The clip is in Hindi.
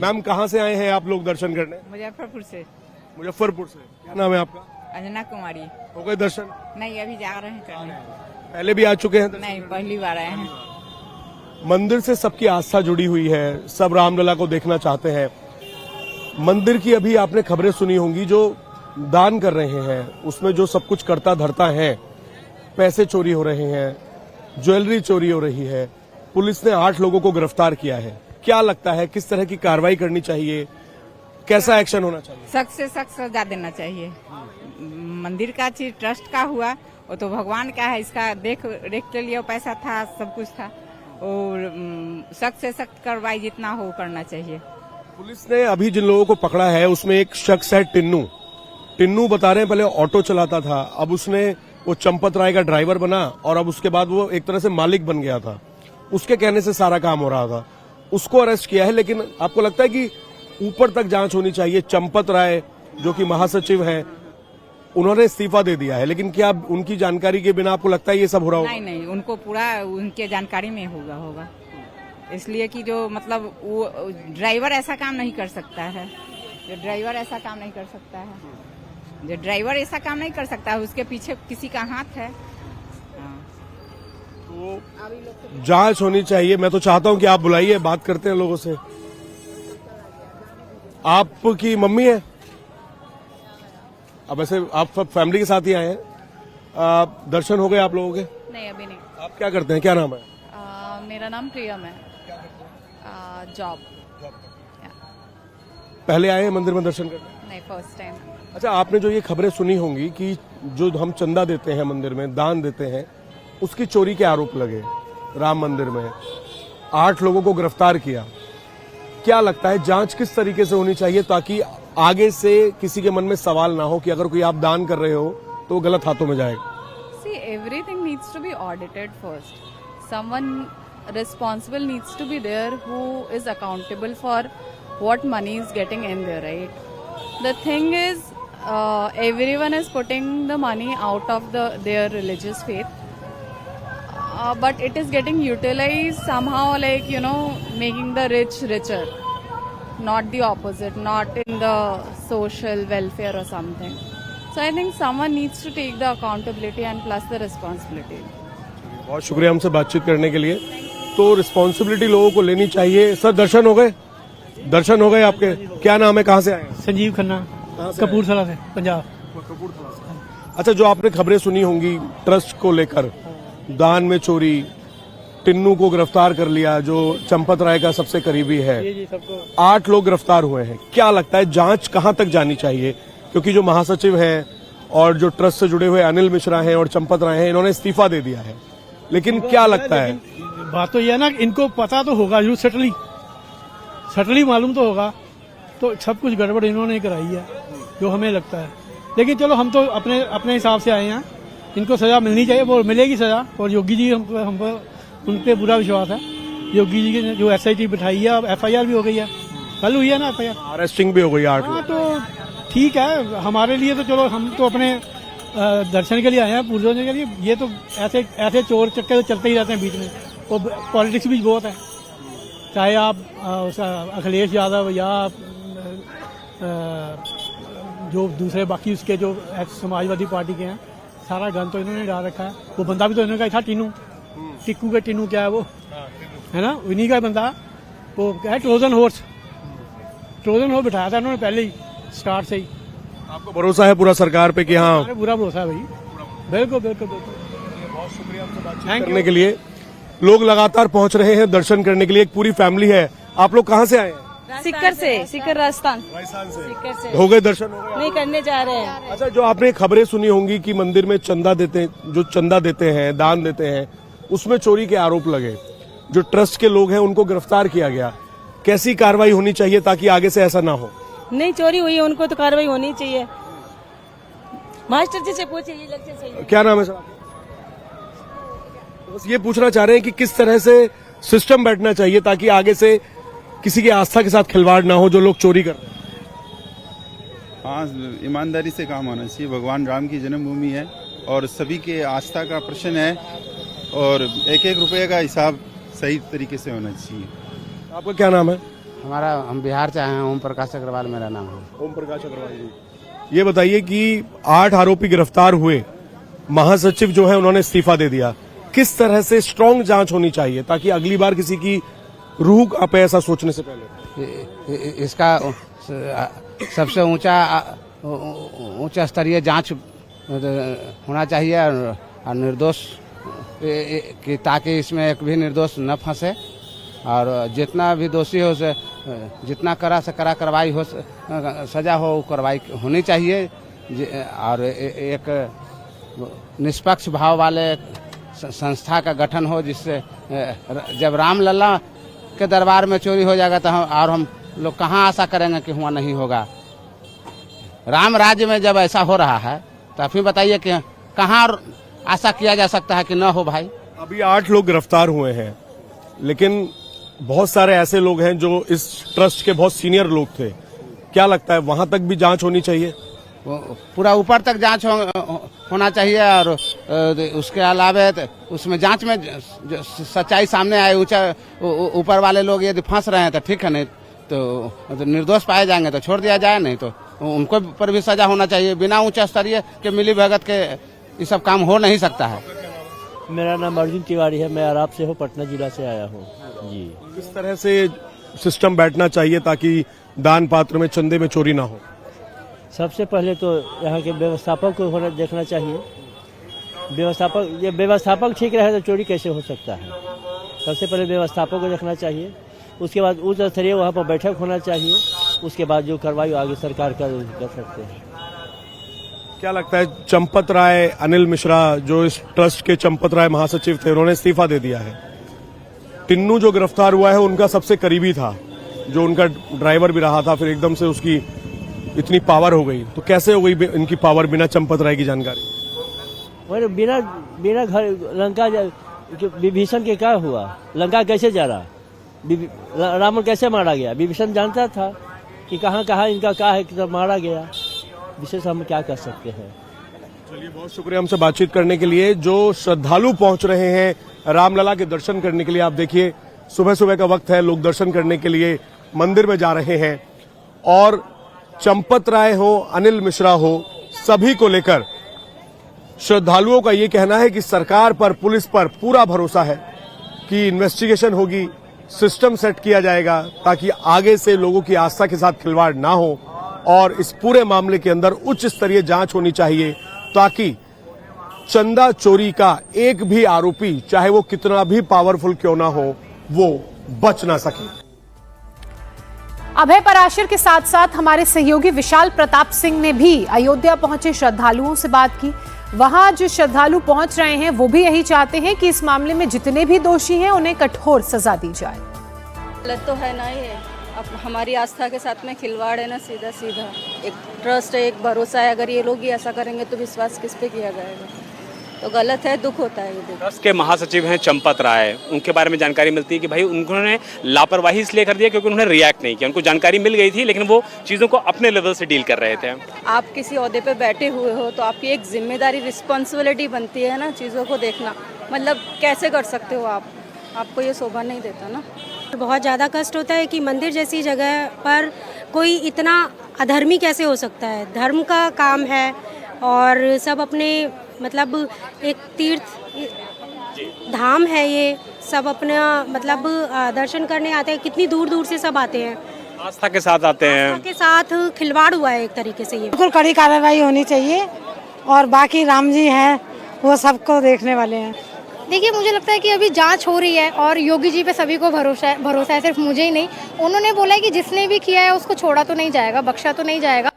मैम कहाँ से आए हैं आप लोग दर्शन करने? मुजफ्फरपुर से। मुजफ्फरपुर से। क्या नाम है आपका? अंजना कुमारी। हो गए दर्शन? नहीं, अभी जा रहे हैं करने। पहले भी आ चुके हैं? नहीं, पहली बार आए हैं। मंदिर से सबकी आस्था जुड़ी हुई है, सब रामलला को देखना चाहते हैं। मंदिर की अभी आपने खबरें सुनी होंगी, जो दान कर रहे हैं उसमें जो सब कुछ करता धरता है, पैसे चोरी हो रहे हैं, ज्वेलरी चोरी हो रही है। पुलिस ने 8 लोगों को गिरफ्तार किया है। क्या लगता है किस तरह की कार्रवाई करनी चाहिए, कैसा एक्शन होना चाहिए? सख्त से सख्त सजा देना चाहिए। मंदिर का चीज ट्रस्ट का हुआ, वो तो भगवान का है, इसका देख रेख के लिए पैसा था, सब कुछ था, और सख्त से सख्त कार्रवाई जितना हो करना चाहिए। पुलिस ने अभी जिन लोगों को पकड़ा है उसमें एक शख्स है टिन्नू बता रहे हैं, पहले ऑटो चलाता था, अब उसने वो चंपत राय का ड्राइवर बना और अब उसके बाद वो एक तरह से मालिक बन गया था। उसके कहने से सारा काम हो रहा था। उसको अरेस्ट किया है, लेकिन आपको लगता है कि ऊपर तक जांच होनी चाहिए? चंपत राय जो कि महासचिव हैं, उन्होंने इस्तीफा दे दिया है, लेकिन क्या उनकी जानकारी के बिना आपको लगता है ये सब हो रहा होगा? नहीं, उनको पूरा उनके जानकारी में होगा। इसलिए कि जो मतलब वो ड्राइवर ऐसा काम नहीं कर सकता है, जो ड्राइवर ऐसा काम नहीं कर सकता है, उसके पीछे किसी का हाथ है। तो जांच होनी चाहिए। मैं तो चाहता हूं कि आप बुलाइए, बात करते हैं लोगों से। आपकी मम्मी है? अब वैसे आप सब फैमिली के साथ ही आए हैं। दर्शन हो गए आप लोगों के? नहीं, अभी नहीं। आप क्या करते हैं, क्या नाम है? मेरा नाम प्रियम है। जॉब। पहले आए हैं मंदिर में दर्शन करने? नहीं, फर्स्ट टाइम। अच्छा, आपने जो ये खबरें सुनी होंगी कि जो हम चंदा देते हैं मंदिर में, दान देते हैं, उसकी चोरी के आरोप लगे राम मंदिर में, 8 लोगों को गिरफ्तार किया। क्या लगता है जांच किस तरीके से होनी चाहिए ताकि आगे से किसी के मन में सवाल ना हो कि अगर कोई आप दान कर रहे हो तो गलत हाथों में जाएगा? See, everything needs to be audited first. Someone responsible needs to be there who is accountable for what money is getting in there, right? The thing is, everyone is putting the money out of their religious faith, but it is getting utilized somehow, like, making the rich richer, not the opposite, not in the social welfare or something. So I think someone needs to take the accountability and plus the responsibility. बहुत शुक्रिया हमसे बातचीत करने के लिए। तो रिस्पॉन्सिबिलिटी लोगों को लेनी चाहिए। सर, दर्शन हो गए? दर्शन हो गए आपके? क्या नाम है, कहाँ से आए हैं? संजीव खन्ना, कपूरथला से, पंजाब। अच्छा, जो आपने खबरें सुनी होंगी ट्रस्ट को लेकर, दान में चोरी, टिन्नू को गिरफ्तार कर लिया जो चंपत राय का सबसे करीबी है, 8 लोग गिरफ्तार हुए हैं। क्या लगता है जांच कहां तक जानी चाहिए? क्योंकि जो महासचिव हैं और जो ट्रस्ट से जुड़े हुए अनिल मिश्रा हैं और चंपत राय हैं, इन्होंने इस्तीफा दे दिया है, लेकिन क्या लगता है? बात तो यह है ना, इनको पता तो होगा, जो सटली मालूम तो होगा, तो सब कुछ गड़बड़ इन्होंने कराई है जो हमें लगता है। लेकिन चलो, हम तो अपने हिसाब से आए हैं, इनको सजा मिलनी चाहिए, वो मिलेगी सजा। और योगी जी हम उन पे पूरा विश्वास है। योगी जी ने जो SIT बिठाई है, अब FIR भी हो गई है, कल हुई है ना FIR, अरेस्टिंग भी हो गई 8 लोग। तो ठीक है, हमारे लिए तो चलो, हम तो अपने दर्शन के लिए आए हैं, पूजने के लिए। ये तो ऐसे चोर चक्कर चलते ही रहते हैं बीच में, और पॉलिटिक्स भी बहुत है। चाहे आप अखिलेश यादव या जो दूसरे बाकी उसके जो समाजवादी पार्टी के हैं, सारा गन तो इन्होंने डाल रखा है। वो बंदा भी तो इन्होंने कहा था, टिक्कू का टिन्नू क्या है वो, है ना, उन्हीं का बंदा। वो क्या है, ट्रोजन हॉर्स बिठाया था इन्होंने पहले ही, स्टार्ट से ही। आपको भरोसा है पूरा सरकार पे कि हाँ? पूरा भरोसा है भाई, बिल्कुल। बहुत शुक्रिया आपसे बातचीत करने के लिए। लोग लगातार पहुंच रहे हैं दर्शन करने के लिए, एक पूरी फैमिली है। आप लोग कहाँ से आए हैं? सिक्कर राजस्थान से। हो गए दर्शन? हो गए? नहीं, करने जा रहे हैं। अच्छा, जो आपने खबरें सुनी होंगी कि मंदिर में चंदा देते हैं, दान देते हैं, उसमें चोरी के आरोप लगे, जो ट्रस्ट के लोग हैं उनको गिरफ्तार किया गया। कैसी कार्रवाई होनी चाहिए ताकि आगे से ऐसा ना हो? नहीं, चोरी हुई है, उनको तो कार्रवाई होनी चाहिए। मास्टर जी से पूछिए, ये लक्ष्य सही। क्या नाम है सर? बस ये पूछना चाह रहे हैं कि किस तरह से सिस्टम बैठना चाहिए ताकि आगे से किसी की आस्था के साथ खिलवाड़ ना हो, जो लोग चोरी कर रहे हैं। हाँ, ईमानदारी से काम होना चाहिए। भगवान राम की जन्मभूमि है और सभी के आस्था का प्रश्न है, और एक रुपये का हिसाब सही तरीके से होना चाहिए। आपका क्या नाम है? हम बिहार से आए हैं। ओम प्रकाश अग्रवाल मेरा नाम है। ओम प्रकाश अग्रवाल जी, ये बताइए कि 8 आरोपी गिरफ्तार हुए, महासचिव जो है उन्होंने इस्तीफा दे दिया, किस तरह से स्ट्रांग जांच होनी चाहिए ताकि अगली बार किसी की रूह कांपे ऐसा सोचने से पहले? इसका सबसे ऊंचा स्तरीय जांच होना चाहिए और निर्दोष कि ताकि इसमें एक भी निर्दोष न फंसे और जितना भी दोषी हो उसे जितना कड़ा से कड़ा कार्रवाई हो, सजा हो, कार्रवाई होनी चाहिए और एक निष्पक्ष भाव वाले संस्था का गठन हो जिससे जब रामलला के दरबार में चोरी हो जाएगा तो हम लोग कहाँ आशा करेंगे कि वहाँ नहीं होगा। राम राज्य में जब ऐसा हो रहा है तो आप ही बताइए कि कहाँ आशा किया जा सकता है कि न हो भाई। अभी 8 लोग गिरफ्तार हुए हैं, लेकिन बहुत सारे ऐसे लोग हैं जो इस ट्रस्ट के बहुत सीनियर लोग थे। क्या लगता है वहां तक भी जांच होनी चाहिए? पूरा ऊपर तक जांच होना चाहिए और उसके अलावा उसमें जांच में जो सच्चाई सामने आए, ऊपर वाले लोग यदि फंस रहे हैं तो ठीक है, नहीं तो निर्दोष पाए जाएंगे तो छोड़ दिया जाए, नहीं तो उनको पर भी सजा होना चाहिए। बिना उच्च स्तरीय के मिली भगत के ये सब काम हो नहीं सकता है। मेरा नाम अर्जुन तिवारी है, मैं अराब से हूँ, पटना जिला से आया हूँ जी। किस तरह से सिस्टम बैठना चाहिए ताकि दान पात्र में चंदे में चोरी ना हो? सबसे पहले तो यहाँ के व्यवस्थापक को देखना चाहिए। व्यवस्थापक ठीक रहे तो चोरी कैसे हो सकता है? सबसे पहले व्यवस्थापक को देखना चाहिए, उसके बाद उच्च स्तरीय वहाँ पर बैठक होना चाहिए, उसके बाद जो कार्रवाई आगे सरकार कर सकते हैं। क्या लगता है चंपत राय, अनिल मिश्रा जो इस ट्रस्ट के चंपत राय महासचिव थे, उन्होंने इस्तीफा दे दिया है। टिन्नू जो गिरफ्तार हुआ है उनका सबसे करीबी था, जो उनका ड्राइवर भी रहा था, फिर एकदम से उसकी इतनी पावर हो गई, तो कैसे हो गई इनकी पावर बिना चंपत राय की जानकारी? बिना घर लंका विभीषण के क्या हुआ? लंका कैसे जा रहा? रावण कैसे मारा गया? विभीषण जानता था कि कहाँ कहाँ इनका क्या है कि मारा गया। विशेष हम क्या कर सकते हैं। चलिए, बहुत शुक्रिया हमसे बातचीत करने के लिए। जो श्रद्धालु पहुंच रहे हैं रामलला के दर्शन करने के लिए, आप देखिए सुबह सुबह का वक्त है, लोग दर्शन करने के लिए मंदिर में जा रहे हैं और चंपत राय हो, अनिल मिश्रा हो, सभी को लेकर श्रद्धालुओं का ये कहना है कि सरकार पर, पुलिस पर पूरा भरोसा है कि इन्वेस्टिगेशन होगी, सिस्टम सेट किया जाएगा ताकि आगे से लोगों की आस्था के साथ खिलवाड़ ना हो और इस पूरे मामले के अंदर उच्च स्तरीय जांच होनी चाहिए ताकि चंदा चोरी का एक भी आरोपी, चाहे वो कितना भी पावरफुल क्यों ना हो, वो बच ना सके। अभय पराशर के साथ साथ हमारे सहयोगी विशाल प्रताप सिंह ने भी अयोध्या पहुंचे श्रद्धालुओं से बात की। वहां जो श्रद्धालु पहुंच रहे हैं वो भी यही चाहते हैं कि इस मामले में जितने भी दोषी हैं उन्हें कठोर सजा दी जाए। गलत तो है ना ये, अब हमारी आस्था के साथ में खिलवाड़ है ना, सीधा सीधा। एक ट्रस्ट है, एक भरोसा है, अगर ये लोग ही ऐसा करेंगे तो विश्वास किस पे किया जाएगा? तो गलत है, दुख होता है। ये ट्रस्ट के महासचिव हैं चंपत राय, उनके बारे में जानकारी मिलती है कि भाई उन्होंने लापरवाही इसलिए कर दिया क्योंकि उन्होंने रिएक्ट नहीं किया। उनको जानकारी मिल गई थी लेकिन वो चीज़ों को अपने लेवल से डील कर रहे थे। आप किसी ओहदे पे बैठे हुए हो तो आपकी एक जिम्मेदारी, रिस्पॉन्सिबिलिटी बनती है ना चीज़ों को देखना। मतलब कैसे कर सकते हो आप? आपको ये शोभा नहीं देता ना। बहुत ज़्यादा कष्ट होता है कि मंदिर जैसी जगह पर कोई इतना अधर्मी कैसे हो सकता है। धर्म का काम है और सब अपने मतलब एक तीर्थ धाम है, ये सब अपना मतलब दर्शन करने आते हैं। कितनी दूर दूर से सब आते हैं, आस्था के साथ आते हैं। आस्था के साथ खिलवाड़ हुआ है एक तरीके से। ये बिल्कुल कड़ी कार्रवाई होनी चाहिए और बाकी राम जी हैं वो सबको देखने वाले हैं। देखिए, मुझे लगता है कि अभी जांच हो रही है और योगी जी पे सभी को भरोसा है, सिर्फ मुझे ही नहीं। उन्होंने बोला है कि जिसने भी किया है उसको छोड़ा तो नहीं जाएगा, बख्शा तो नहीं जाएगा।